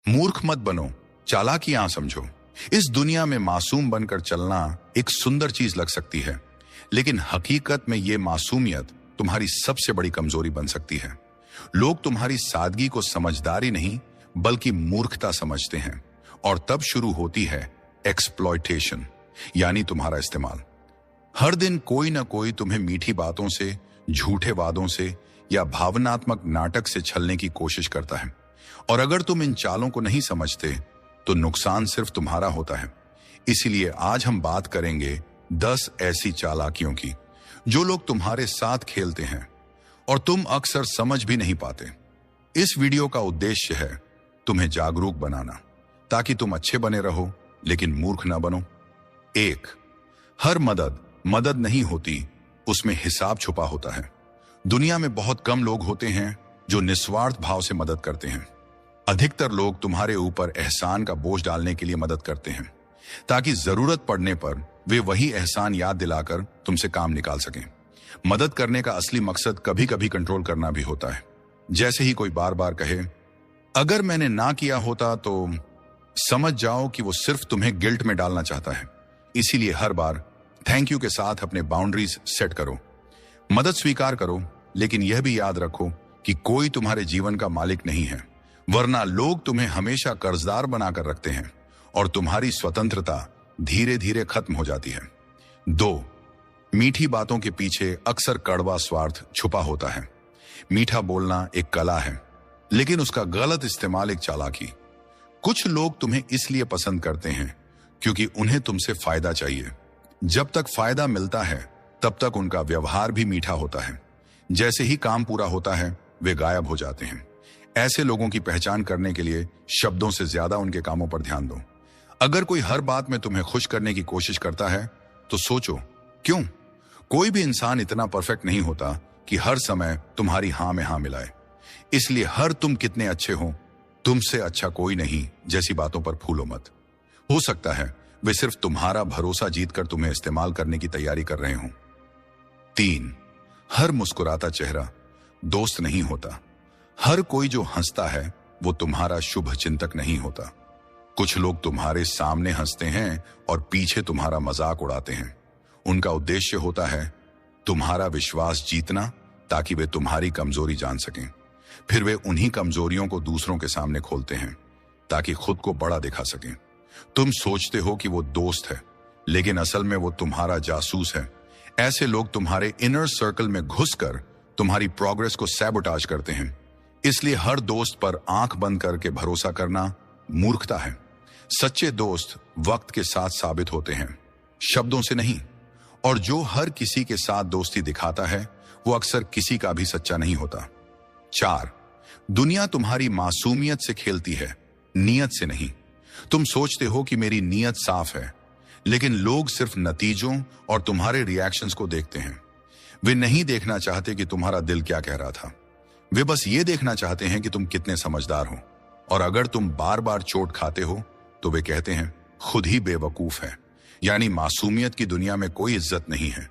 मूर्ख मत बनो, चालाकियां समझो। इस दुनिया में मासूम बनकर चलना एक सुंदर चीज लग सकती है, लेकिन हकीकत में यह मासूमियत तुम्हारी सबसे बड़ी कमजोरी बन सकती है। लोग तुम्हारी सादगी को समझदारी नहीं बल्कि मूर्खता समझते हैं, और तब शुरू होती है एक्सप्लॉयटेशन, यानी तुम्हारा इस्तेमाल। हर दिन कोई ना कोई तुम्हें मीठी बातों से, झूठे वादों से या भावनात्मक नाटक से छलने की कोशिश करता है, और अगर तुम इन चालों को नहीं समझते तो नुकसान सिर्फ तुम्हारा होता है। इसीलिए आज हम बात करेंगे 10 ऐसी चालाकियों की जो लोग तुम्हारे साथ खेलते हैं और तुम अक्सर समझ भी नहीं पाते। इस वीडियो का उद्देश्य है तुम्हें जागरूक बनाना, ताकि तुम अच्छे बने रहो लेकिन मूर्ख ना बनो। 1, हर मदद नहीं होती, उसमें हिसाब छुपा होता है। दुनिया में बहुत कम लोग होते हैं जो निस्वार्थ भाव से मदद करते हैं। अधिकतर लोग तुम्हारे ऊपर एहसान का बोझ डालने के लिए मदद करते हैं, ताकि जरूरत पड़ने पर वे वही एहसान याद दिलाकर तुमसे काम निकाल सकें। मदद करने का असली मकसद कभी कभी कंट्रोल करना भी होता है। जैसे ही कोई बार बार कहे, अगर मैंने ना किया होता, तो समझ जाओ कि वो सिर्फ तुम्हें गिल्ट में डालना चाहता है। इसीलिए हर बार थैंक यू के साथ अपने बाउंड्रीज सेट करो। मदद स्वीकार करो, लेकिन यह भी याद रखो कि कोई तुम्हारे जीवन का मालिक नहीं है, वरना लोग तुम्हें हमेशा कर्जदार बनाकर रखते हैं और तुम्हारी स्वतंत्रता धीरे धीरे खत्म हो जाती है। 2, मीठी बातों के पीछे अक्सर कड़वा स्वार्थ छुपा होता है। मीठा बोलना एक कला है, लेकिन उसका गलत इस्तेमाल एक चालाकी। कुछ लोग तुम्हें इसलिए पसंद करते हैं क्योंकि उन्हें तुमसे फायदा चाहिए। जब तक फायदा मिलता है तब तक उनका व्यवहार भी मीठा होता है। जैसे ही काम पूरा होता है वे गायब हो जाते हैं। ऐसे लोगों की पहचान करने के लिए शब्दों से ज्यादा उनके कामों पर ध्यान दो। अगर कोई हर बात में तुम्हें खुश करने की कोशिश करता है तो सोचो, क्यों? कोई भी इंसान इतना परफेक्ट नहीं होता कि हर समय तुम्हारी हां में हां मिलाए। इसलिए हर तुम कितने अच्छे हो, तुमसे अच्छा कोई नहीं जैसी बातों पर फूलो मत। हो सकता है वे सिर्फ तुम्हारा भरोसा जीतकर तुम्हें इस्तेमाल करने की तैयारी कर रहे हों। 3, हर मुस्कुराता चेहरा दोस्त नहीं होता। हर कोई जो हंसता है वो तुम्हारा शुभ चिंतक नहीं होता। कुछ लोग तुम्हारे सामने हंसते हैं और पीछे तुम्हारा मजाक उड़ाते हैं। उनका उद्देश्य होता है तुम्हारा विश्वास जीतना, ताकि वे तुम्हारी कमजोरी जान सकें। फिर वे उन्हीं कमजोरियों को दूसरों के सामने खोलते हैं ताकि खुद को बड़ा दिखा सकें। तुम सोचते हो कि वो दोस्त है, लेकिन असल में वो तुम्हारा जासूस है। ऐसे लोग तुम्हारे इनर सर्कल में घुसकर तुम्हारी प्रोग्रेस को सैबोटाज करते हैं। इसलिए हर दोस्त पर आंख बंद करके भरोसा करना मूर्खता है। सच्चे दोस्त वक्त के साथ साबित होते हैं, शब्दों से नहीं। और जो हर किसी के साथ दोस्ती दिखाता है वो अक्सर किसी का भी सच्चा नहीं होता। 4, दुनिया तुम्हारी मासूमियत से खेलती है, नियत से नहीं। तुम सोचते हो कि मेरी नियत साफ है, लेकिन लोग सिर्फ नतीजों और तुम्हारे रिएक्शंस को देखते हैं। वे नहीं देखना चाहते कि तुम्हारा दिल क्या कह रहा था। वे बस ये देखना चाहते हैं कि तुम कितने समझदार हो। और अगर तुम बार बार चोट खाते हो तो वे कहते हैं खुद ही बेवकूफ है। यानी मासूमियत की दुनिया में कोई इज्जत नहीं है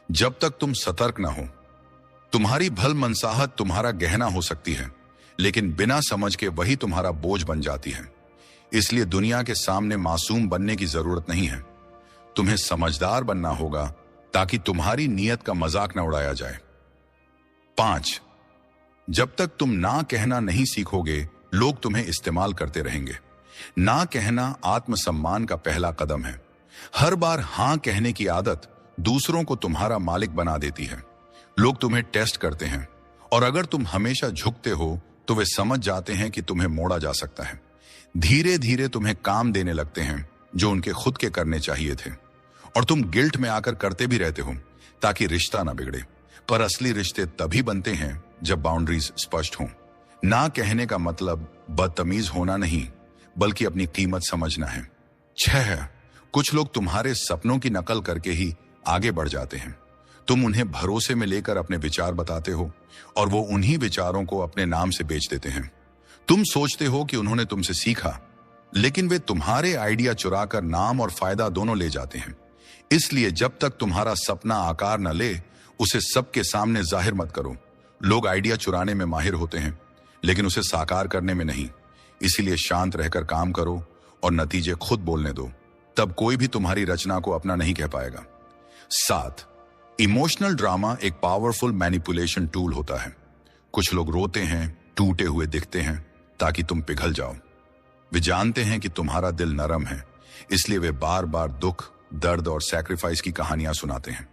जब तक तुम सतर्क ना हो। तुम्हारी भल मनसाहत तुम्हारा गहना हो सकती है, लेकिन बिना समझ के वही तुम्हारा बोझ बन जाती है। इसलिए दुनिया के सामने मासूम बनने की जरूरत नहीं है। तुम्हें समझदार बनना होगा ताकि तुम्हारी नीयत का मजाक न उड़ाया जाए। 5, जब तक तुम ना कहना नहीं सीखोगे, लोग तुम्हें इस्तेमाल करते रहेंगे। ना कहना आत्मसम्मान का पहला कदम है। हर बार हां कहने की आदत दूसरों को तुम्हारा मालिक बना देती है। लोग तुम्हें टेस्ट करते हैं, और अगर तुम हमेशा झुकते हो तो वे समझ जाते हैं कि तुम्हें मोड़ा जा सकता है। धीरे धीरे तुम्हें काम देने लगते हैं जो उनके खुद के करने चाहिए थे, और तुम गिल्ट में आकर करते भी रहते हो ताकि रिश्ता ना बिगड़े। पर असली रिश्ते तभी बनते हैं जब बाउंड्रीज स्पष्ट हों। ना कहने का मतलब बदतमीज होना नहीं, बल्कि अपनी कीमत समझना है। 6, कुछ लोग तुम्हारे सपनों की नकल करके ही आगे बढ़ जाते हैं। तुम उन्हें भरोसे में लेकर अपने विचार बताते हो, और वो उन्हीं विचारों को अपने नाम से बेच देते हैं। तुम सोचते हो कि उन्होंने तुमसे सीखा, लेकिन वे तुम्हारे आइडिया चुराकर नाम और फायदा दोनों ले जाते हैं। इसलिए जब तक तुम्हारा सपना आकार न ले, उसे सबके सामने जाहिर मत करो। लोग आइडिया चुराने में माहिर होते हैं, लेकिन उसे साकार करने में नहीं। इसीलिए शांत रहकर काम करो और नतीजे खुद बोलने दो। तब कोई भी तुम्हारी रचना को अपना नहीं कह पाएगा। 7, इमोशनल ड्रामा एक पावरफुल मैनिपुलेशन टूल होता है। कुछ लोग रोते हैं, टूटे हुए दिखते हैं ताकि तुम पिघल जाओ। वे जानते हैं कि तुम्हारा दिल नरम है, इसलिए वे बार बार दुख, दर्द और सैक्रिफाइस की कहानियां सुनाते हैं।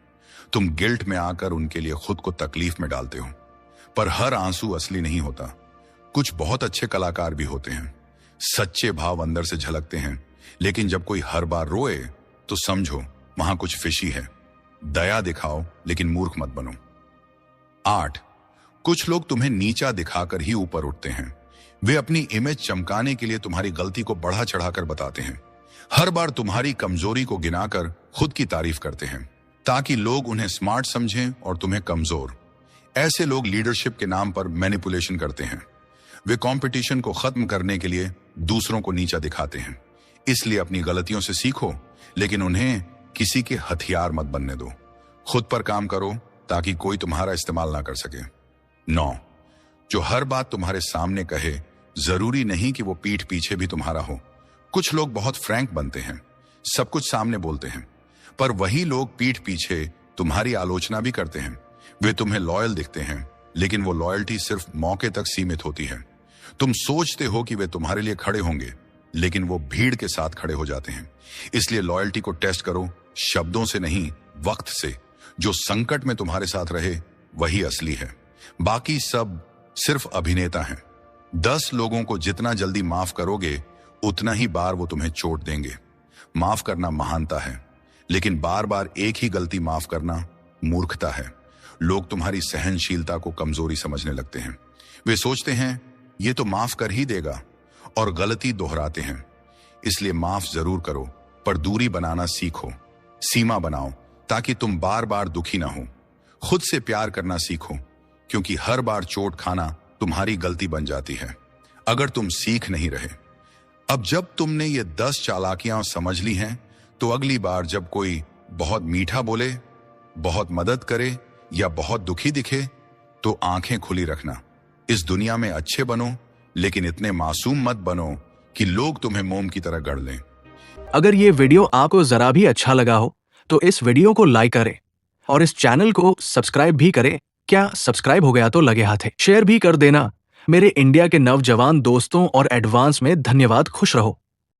तुम गिल्ट में आकर उनके लिए खुद को तकलीफ में डालते हो। पर हर आंसू असली नहीं होता। कुछ बहुत अच्छे कलाकार भी होते हैं, सच्चे भाव अंदर से झलकते हैं, लेकिन जब कोई हर बार रोए तो समझो वहां कुछ फिशी है। दया दिखाओ लेकिन मूर्ख मत बनो। 8, कुछ लोग तुम्हें नीचा दिखाकर ही ऊपर उठते हैं। वे अपनी इमेज चमकाने के लिए तुम्हारी गलती को बढ़ा चढ़ाकर बताते हैं। हर बार तुम्हारी कमजोरी को गिनाकर खुद की तारीफ करते हैं ताकि लोग उन्हें स्मार्ट समझें और तुम्हें कमजोर। ऐसे लोग लीडरशिप के नाम पर मैनिपुलेशन करते हैं। वे कंपटीशन को खत्म करने के लिए दूसरों को नीचा दिखाते हैं। इसलिए अपनी गलतियों से सीखो, लेकिन उन्हें किसी के हथियार मत बनने दो। खुद पर काम करो ताकि कोई तुम्हारा इस्तेमाल ना कर सके। 9, जो हर बात तुम्हारे सामने कहे, जरूरी नहीं कि वो पीठ पीछे भी तुम्हारा हो। कुछ लोग बहुत फ्रैंक बनते हैं, सब कुछ सामने बोलते हैं, पर वही लोग पीठ पीछे तुम्हारी आलोचना भी करते हैं। वे तुम्हें लॉयल दिखते हैं, लेकिन वो लॉयल्टी सिर्फ मौके तक सीमित होती है। तुम सोचते हो कि वे तुम्हारे लिए खड़े होंगे, लेकिन वो भीड़ के साथ खड़े हो जाते हैं। इसलिए लॉयल्टी को टेस्ट करो, शब्दों से नहीं, वक्त से। जो संकट में तुम्हारे साथ रहे वही असली है, बाकी सब सिर्फ अभिनेता हैं। 10 लोगों को जितना जल्दी माफ करोगे उतना ही बार वो तुम्हें चोट देंगे। माफ करना महानता है, लेकिन बार बार एक ही गलती माफ करना मूर्खता है। लोग तुम्हारी सहनशीलता को कमजोरी समझने लगते हैं। वे सोचते हैं ये तो माफ कर ही देगा और गलती दोहराते हैं। इसलिए माफ जरूर करो, पर दूरी बनाना सीखो। सीमा बनाओ ताकि तुम बार बार दुखी ना हो। खुद से प्यार करना सीखो, क्योंकि हर बार चोट खाना तुम्हारी गलती बन जाती है अगर तुम सीख नहीं रहे। अब जब तुमने ये 10 चालाकियां समझ ली हैं, तो अगली बार जब कोई बहुत मीठा बोले, बहुत मदद करे या बहुत दुखी दिखे, तो आंखें खुली रखना। इस दुनिया में अच्छे बनो, लेकिन इतने मासूम मत बनो कि लोग तुम्हें मोम की तरह गढ़ लें। अगर ये वीडियो आपको जरा भी अच्छा लगा हो तो इस वीडियो को लाइक करें और इस चैनल को सब्सक्राइब भी करें। क्या सब्सक्राइब हो गया तो लगे हाथ शेयर भी कर देना। मेरे इंडिया के नौजवान दोस्तों और एडवांस में धन्यवाद। खुश रहो।